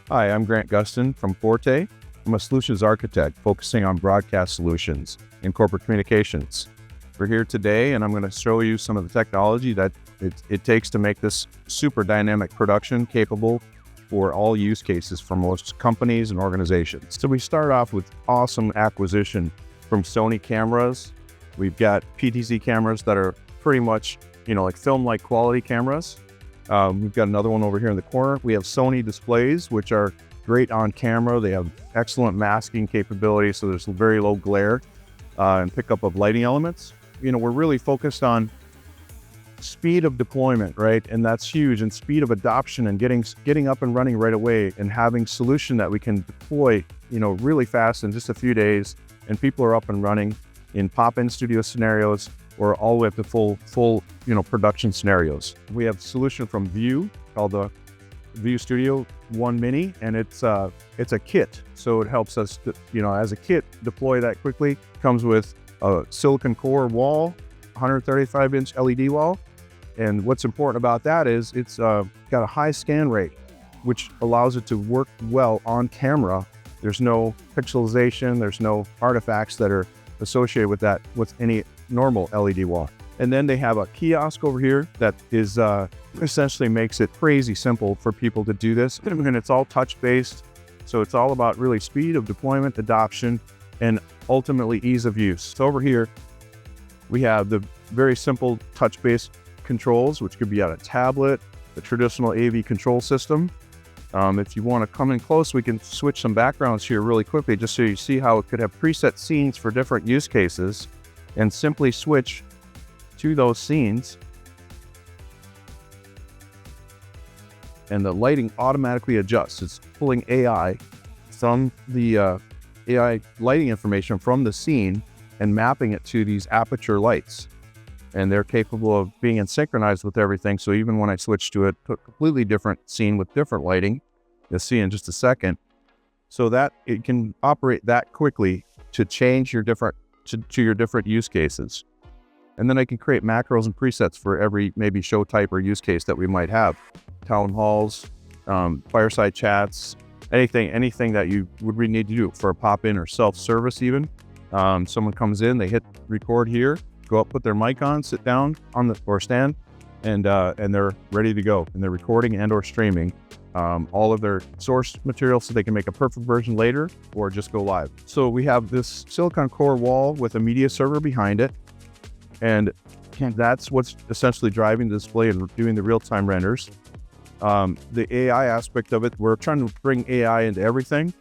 Hi, I'm Grant Guston from Forte. I'm a solutions architect focusing on broadcast solutions in corporate communications. We're here today and I'm going to show you some of the technology that it takes to make this super dynamic production capable for all use cases for most companies and organizations. So we start off with awesome acquisition from Sony cameras. We've got PTZ cameras that are pretty much, like film-like quality cameras. We've got another one over here in the corner. We have Sony displays, which are great on camera. They have excellent masking capability, so there's very low glare and pickup of lighting elements. We're really focused on speed of deployment, right? And that's huge, and speed of adoption and getting up and running right away and having solution that we can deploy, really fast in just a few days, and people are up and running in pop-in studio scenarios or all the way up to full production scenarios. We have a solution from View called the View Studio 1 Mini, and it's a kit. So it helps us, as a kit, deploy that quickly. Comes with a silicon core wall, 135-inch LED wall. And what's important about that is it's got a high scan rate, which allows it to work well on camera. There's no pixelization, there's no artifacts that are associated with that with any normal LED wall. And then they have a kiosk over here that is essentially makes it crazy simple for people to do this. And it's all touch-based, so it's all about really speed of deployment, adoption, and ultimately ease of use. So over here, we have the very simple touch-based controls, which could be on a tablet, the traditional AV control system. If you want to come in close, we can switch some backgrounds here really quickly, just so you see how it could have preset scenes for different use cases, and simply switch to those scenes. And the lighting automatically adjusts. It's pulling AI from the AI lighting information from the scene and mapping it to these aperture lights. And they're capable of being synchronized with everything. So even when I switch to a completely different scene with different lighting, you'll see in just a second, so that it can operate that quickly to change your different to your different use cases. And then I can create macros and presets for every maybe show type or use case that we might have. Town halls, fireside chats, anything that you would really need to do for a pop-in or self-service even. Someone comes in, they hit record here, go up, put their mic on, sit down on or stand, and they're ready to go. And they're recording and or streaming all of their source material so they can make a perfect version later or just go live. So we have this silicon core wall with a media server behind it. And that's what's essentially driving the display and doing the real-time renders. The AI aspect of it, we're trying to bring AI into everything.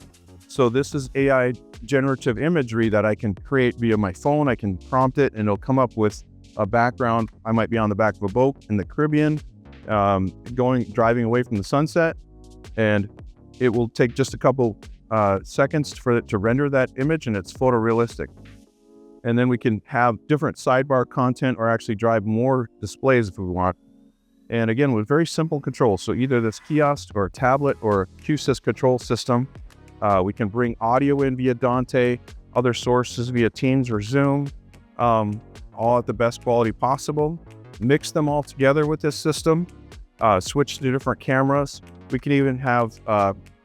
So this is AI generative imagery that I can create via my phone. I can prompt it and it'll come up with a background. I might be on the back of a boat in the Caribbean, driving away from the sunset, and it will take just a couple seconds for it to render that image, and it's photorealistic. And then we can have different sidebar content or actually drive more displays if we want. And again, with very simple controls. So either this kiosk or a tablet or Q-SYS control system. We can bring audio in via Dante, other sources via Teams or Zoom, all at the best quality possible. Mix them all together with this system, switch to different cameras. We can even have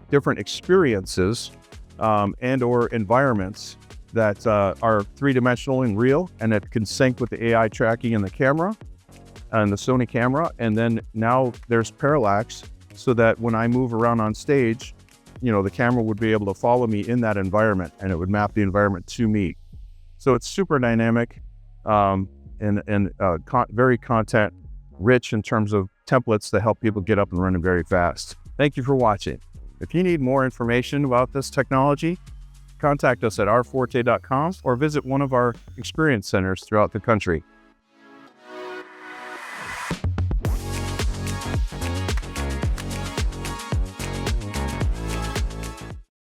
different experiences and or environments that are three-dimensional and real, and it can sync with the AI tracking in the camera and the Sony camera. And then now there's parallax, so that when I move around on stage, the camera would be able to follow me in that environment, and it would map the environment to me. So it's super dynamic and very content rich in terms of templates that help people get up and running very fast. Thank you for watching. If you need more information about this technology, contact us at rforte.com or visit one of our experience centers throughout the country.